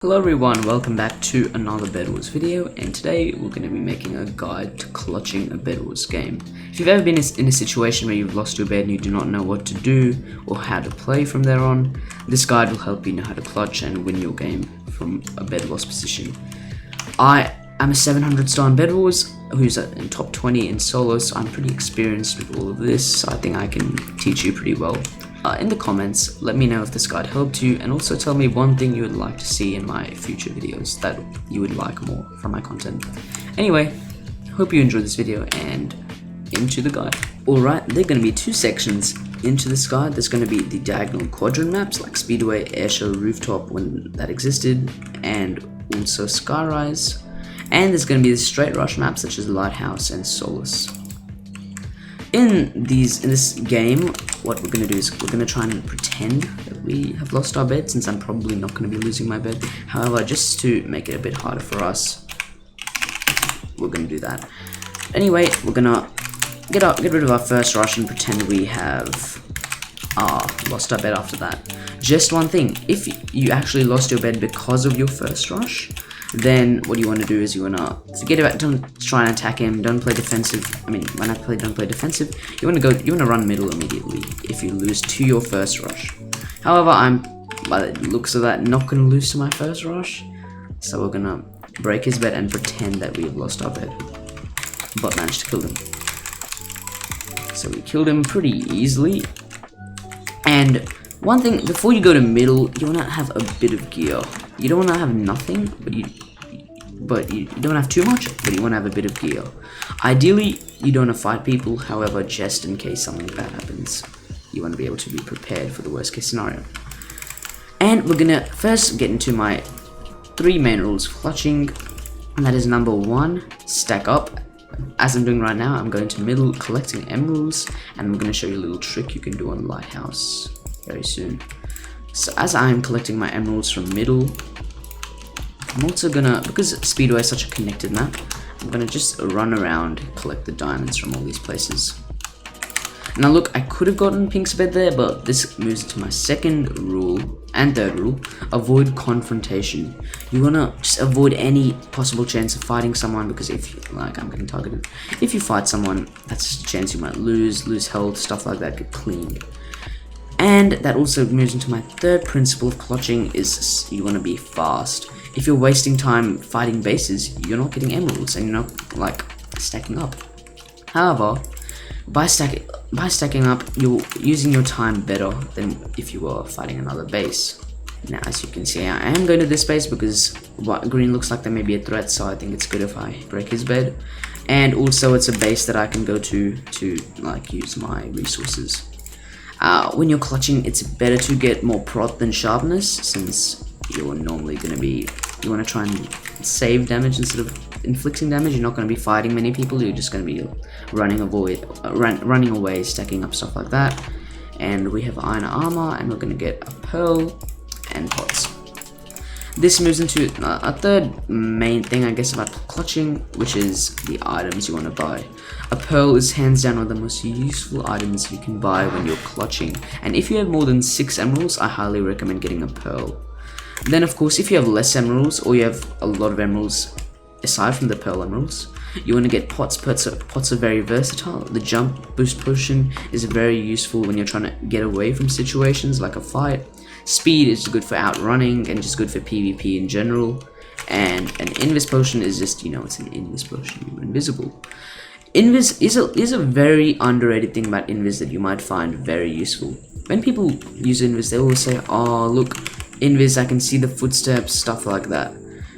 Hello everyone, welcome back to another Bed Wars video, and today we're going to be making a guide to clutching a Bed Wars game. If you've ever been in a situation where you've lost your bed and you do not know what to do or how to play from there on, this guide will help you know how to clutch and win your game from a Bed Wars position. I am a 700 star in Bed Wars, who's in top 20 in solo, so I'm pretty experienced with all of this, so I think I can teach you pretty well. In the comments, let me know if this guide helped you, and also tell me one thing you would like to see in my future videos that you would like more from my content. Anyway, hope you enjoyed this video and into the guide. Alright, there are going to be two sections into this guide. There's going to be the diagonal quadrant maps like Speedway, Airshow, Rooftop when that existed, and also Skyrise. And there's going to be the straight rush maps such as Lighthouse and Solace. In this game, what we're going to do is we're going to try and pretend that we have lost our bed, since I'm probably not going to be losing my bed. However, just to make it a bit harder for us, we're going to do that. Anyway, we're going to get rid of our first rush and pretend we have lost our bed after that. Just one thing, if you actually lost your bed because of your first rush, then what you want to do is you want to forget about, don't try and attack him, don't play defensive. I mean, when I play don't play defensive, you want to run middle immediately if you lose to your first rush. However, I'm, by the looks of that, not going to lose to my first rush, so we're going to break his bed and pretend that we have lost our bed, but managed to kill him. So we killed him pretty easily. And one thing, before you go to middle, you want to have a bit of gear. You don't want to have nothing, but you don't have too much, but you want to have a bit of gear. Ideally, you don't want to fight people, however, just in case something bad happens, you want to be able to be prepared for the worst case scenario. And we're going to first get into my 3 main rules of clutching, and that is number 1, stack up. As I'm doing right now, I'm going to middle, collecting emeralds, and I'm going to show you a little trick you can do on Lighthouse very soon. So as I'm collecting my emeralds from middle, I'm also gonna, because Speedway is such a connected map, I'm gonna just run around, collect the diamonds from all these places. Now look, I could have gotten Pink's bed there, but this moves to my second rule and third rule: avoid confrontation. You wanna just avoid any possible chance of fighting someone, because if you, like, I'm getting targeted, if you fight someone, that's just a chance you might lose health, stuff like that, get cleaned. And that also moves into my third principle of clutching, is you want to be fast. If you're wasting time fighting bases, you're not getting emeralds and you're not, like, stacking up. However, by stacking up, you're using your time better than if you were fighting another base. Now, as you can see, I am going to this base because green looks like there may be a threat, so I think it's good if I break his bed. And also, it's a base that I can go to like use my resources. When you're clutching, it's better to get more prot than sharpness, since you're normally going to be, you want to try and save damage instead of inflicting damage. You're not going to be fighting many people, you're just going to be running away, stacking up stuff like that. And we have iron armor, and we're going to get a pearl and pots. This moves into a third main thing, I guess, about clutching, which is the items you want to buy. A pearl is hands down one of the most useful items you can buy when you're clutching, and if you have more than 6 emeralds, I highly recommend getting a pearl. Then of course, if you have less emeralds, or you have a lot of emeralds aside from the pearl emeralds, you want to get pots. Pots are very versatile. The jump boost potion is very useful when you're trying to get away from situations like a fight. Speed is good for outrunning and just good for PvP in general. And an invis potion is just, you know, it's an invis potion, you're invisible. Invis is a very underrated thing about invis that you might find very useful. When people use invis, they always say, oh look, invis, I can see the footsteps, stuff like that.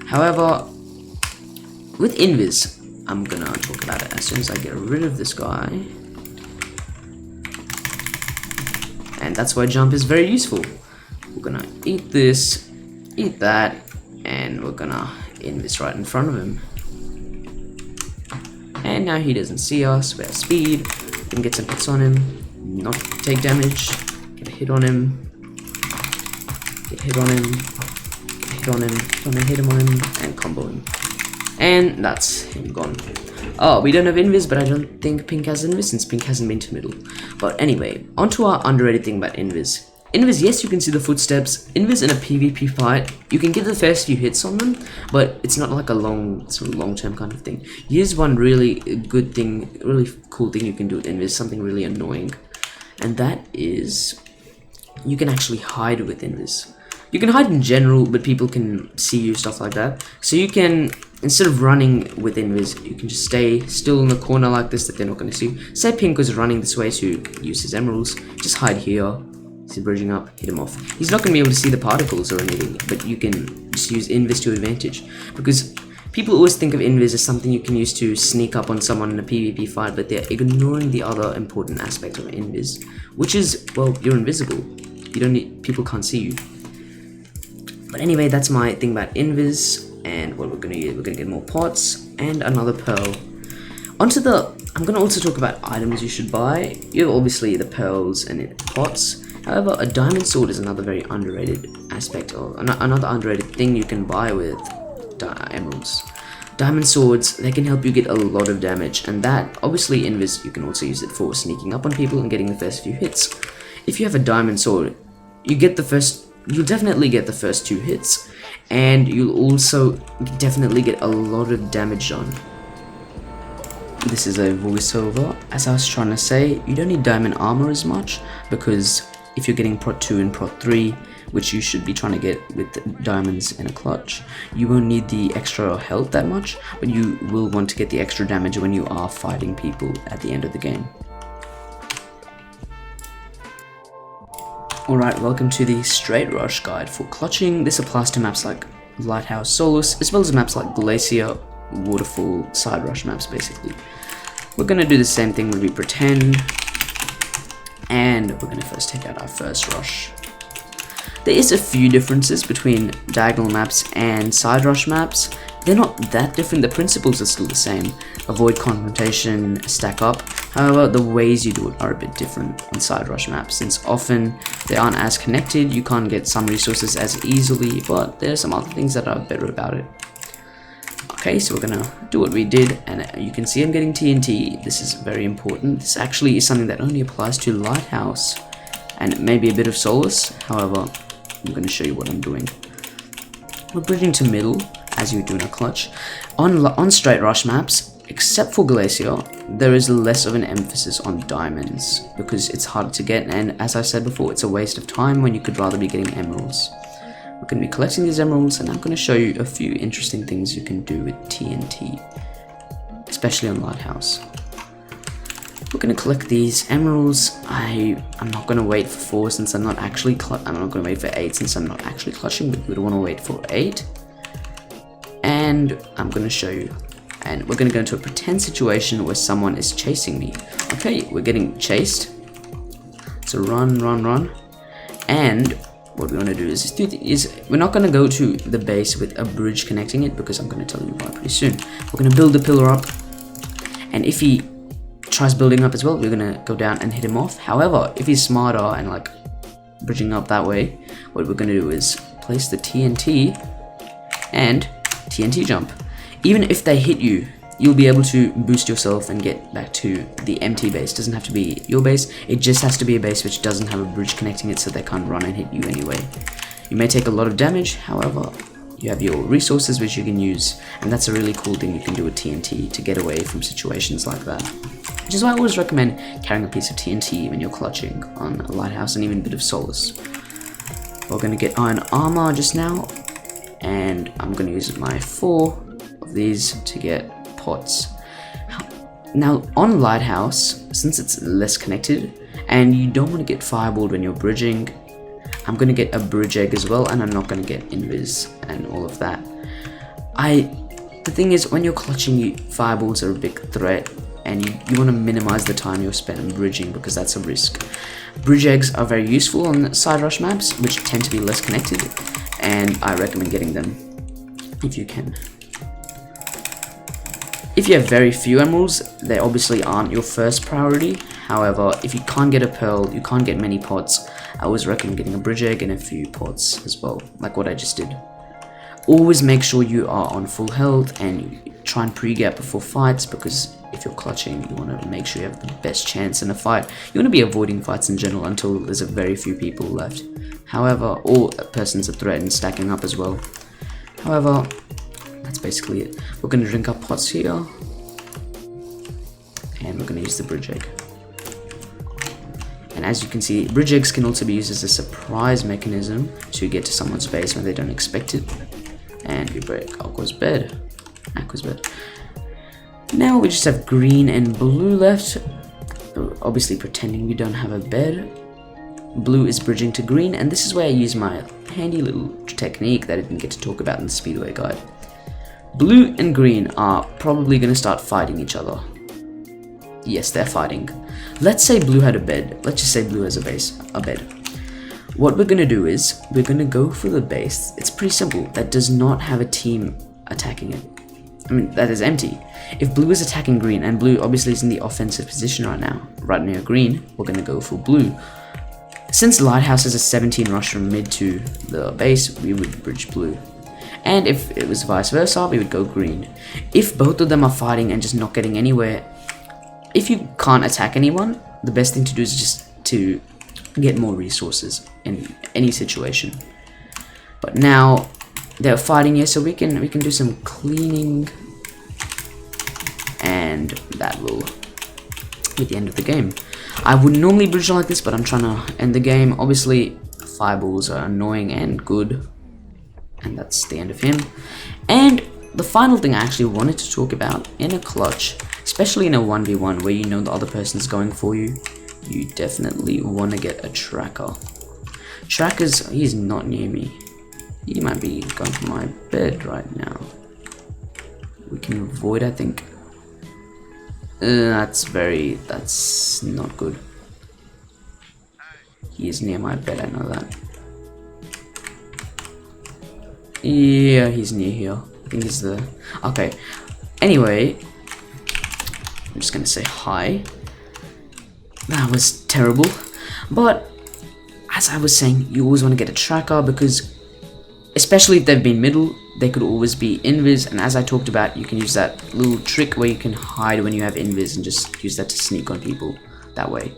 However, with invis, I'm gonna talk about it as soon as I get rid of this guy. And that's why jump is very useful. We're gonna eat this, eat that, and we're gonna invis right in front of him. And now he doesn't see us. We have speed, we can get some hits on him, not take damage, get a hit on him, get a hit on him, hit on him, hit him on him, and combo him. And that's him gone. Oh, we don't have invis, but I don't think Pink has invis, since Pink hasn't been to middle. But anyway, onto our underrated thing about invis. Invis, yes, you can see the footsteps. Invis in a PvP fight, you can get the first few hits on them, but it's not like a long-term kind of thing. Here's one really good thing, really cool thing you can do with Invis, something really annoying, and that is you can actually hide with Invis. You can hide in general, but people can see you, stuff like that. So you can, instead of running with Invis, you can just stay still in the corner like this that they're not going to see you. Say Pink was running this way to use his emeralds, just hide here. He's bridging up, hit him off. He's not going to be able to see the particles or anything, but you can just use Invis to advantage. Because people always think of Invis as something you can use to sneak up on someone in a PvP fight, but they're ignoring the other important aspect of Invis, which is, well, you're invisible. You don't need, people can't see you. But anyway, that's my thing about Invis, and what we're gonna get more pots and another pearl. I'm gonna also talk about items you should buy. You have obviously the pearls and pots. However, a diamond sword is another very underrated aspect, or another underrated thing you can buy with emeralds. Diamond swords, they can help you get a lot of damage, and that, obviously Invis, you can also use it for sneaking up on people and getting the first few hits. If you have a diamond sword, you'll definitely get the first 2 hits, and you'll also definitely get a lot of damage done. This is a voiceover. As I was trying to say, you don't need diamond armor as much, because if you're getting prot 2 and prot 3, which you should be trying to get with diamonds in a clutch, you won't need the extra health that much, but you will want to get the extra damage when you are fighting people at the end of the game. Alright, welcome to the Straight Rush guide for clutching. This applies to maps like Lighthouse, Solus, as well as maps like Glacier, Waterfall, Side Rush maps basically. We're going to do the same thing when we pretend, and we're going to first take out our first rush. There is a few differences between diagonal maps and side rush maps. They're not that different, the principles are still the same. Avoid confrontation, stack up. However, the ways you do it are a bit different on side rush maps, since often they aren't as connected, you can't get some resources as easily, but there are some other things that are better about it. Okay, so we're gonna do what we did, and you can see I'm getting TNT. This is very important. This actually is something that only applies to Lighthouse and maybe a bit of Solus. However, I'm gonna show you what I'm doing. We're bridging to middle, as you would do in a clutch. On straight rush maps, except for Glacier, there is less of an emphasis on diamonds because it's harder to get, and as I said before, it's a waste of time when you could rather be getting emeralds. We're going to be collecting these emeralds, and I'm going to show you a few interesting things you can do with TNT, especially on Lighthouse. We're going to collect these emeralds. I'm not going to wait for 4 since I'm not actually I'm not going to wait for 8 since I'm not actually clutching, but we don't want to wait for 8. And I'm going to show you. And we're going to go into a pretend situation where someone is chasing me. Okay, we're getting chased. So run, run, run. And what we want to do is we're not going to go to the base with a bridge connecting it, because I'm going to tell you why pretty soon. We're going to build the pillar up, and if he tries building up as well, we're going to go down and hit him off. However, if he's smarter and like bridging up that way, what we're going to do is place the TNT and TNT jump. Even if they hit you, you'll be able to boost yourself and get back to the empty base. Doesn't have to be your base, it just has to be a base which doesn't have a bridge connecting it, so they can't run and hit you anyway. You may take a lot of damage, however, you have your resources which you can use, and that's a really cool thing you can do with TNT to get away from situations like that. Which is why I always recommend carrying a piece of TNT when you're clutching on a Lighthouse and even a bit of Solus. We're going to get iron armor just now, and I'm going to use my 4 of these to get pots. Now on Lighthouse, since it's less connected and you don't want to get fireballed when you're bridging, I'm going to get a bridge egg as well, and I'm not going to get invis and all of that. The thing is, when you're clutching, fireballs are a big threat, and you want to minimize the time you're spent bridging because that's a risk. Bridge eggs are very useful on side rush maps which tend to be less connected, and I recommend getting them if you can. If you have very few emeralds, they obviously aren't your first priority. However, if you can't get a pearl, you can't get many pots, I always recommend getting a bridge egg and a few pots as well, like what I just did. Always make sure you are on full health and try and pre-gap before fights, because if you're clutching, you want to make sure you have the best chance in a fight. You want to be avoiding fights in general until there's a very few people left. However, all person's a threat and stacking up as well. However, that's basically it. We're going to drink our pots here, and we're going to use the bridge egg. And as you can see, bridge eggs can also be used as a surprise mechanism to get to someone's base when they don't expect it. And we break Aqua's bed. Now we just have green and blue left. Obviously pretending we don't have a bed. Blue is bridging to green, and this is where I use my handy little technique that I didn't get to talk about in the Speedway guide. Blue and green are probably going to start fighting each other. Yes, they're fighting. Let's say blue had a bed. Let's just say blue has a bed. What we're going to do is, we're going to go for the base. It's pretty simple. That does not have a team attacking it. I mean, that is empty. If blue is attacking green, and blue obviously is in the offensive position right now, right near green, we're going to go for blue. Since Lighthouse has a 17 rush from mid to the base, we would bridge blue. And if it was vice versa, we would go green. If both of them are fighting and just not getting anywhere, if you can't attack anyone, the best thing to do is just to get more resources in any situation. But now they're fighting here, so we can do some cleaning, and that will be the end of the game. I would normally bridge like this, but I'm trying to end the game. Obviously, fireballs are annoying and good, and that's the end of him. And the final thing I actually wanted to talk about in a clutch, especially in a 1v1 where you know the other person's going for you, you definitely want to get a tracker. Trackers, he's not near me. He might be going for my bed right now. We can avoid, I think. That's not good. He is near my bed, I know that. Yeah, he's near here. I think he's the... Okay. Anyway, I'm just gonna say hi. That was terrible. But, as I was saying, you always want to get a tracker because, especially if they've been middle, they could always be invis, and as I talked about, you can use that little trick where you can hide when you have invis and just use that to sneak on people that way.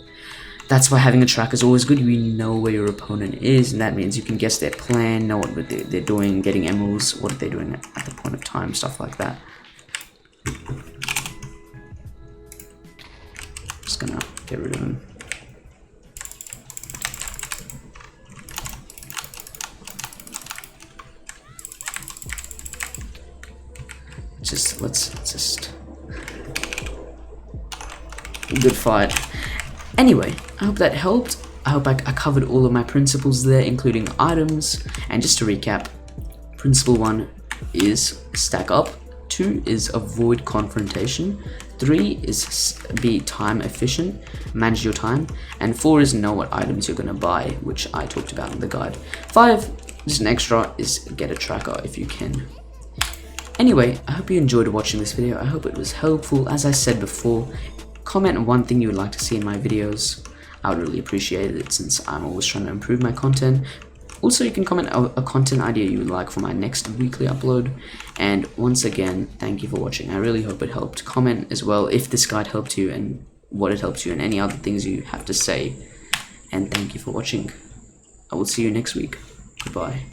That's why having a tracker is always good. You know where your opponent is, and that means you can guess their plan, know what they're doing, getting emeralds, what are they doing at the point of time, stuff like that. Just gonna get rid of him. Let's just good fight. Anyway, I hope that helped. I hope I covered all of my principles there, including items. And just to recap, principle 1 is stack up, 2 is avoid confrontation, 3 is be time efficient, manage your time, and 4 is know what items you're gonna buy, which I talked about in the guide. 5, just an extra, is get a tracker if you can. Anyway, I hope you enjoyed watching this video. I hope it was helpful. As I said before, comment one thing you would like to see in my videos. I would really appreciate it since I'm always trying to improve my content. Also, you can comment a content idea you would like for my next weekly upload. And once again, thank you for watching. I really hope it helped. Comment as well if this guide helped you and what it helped you and any other things you have to say. And thank you for watching. I will see you next week. Goodbye.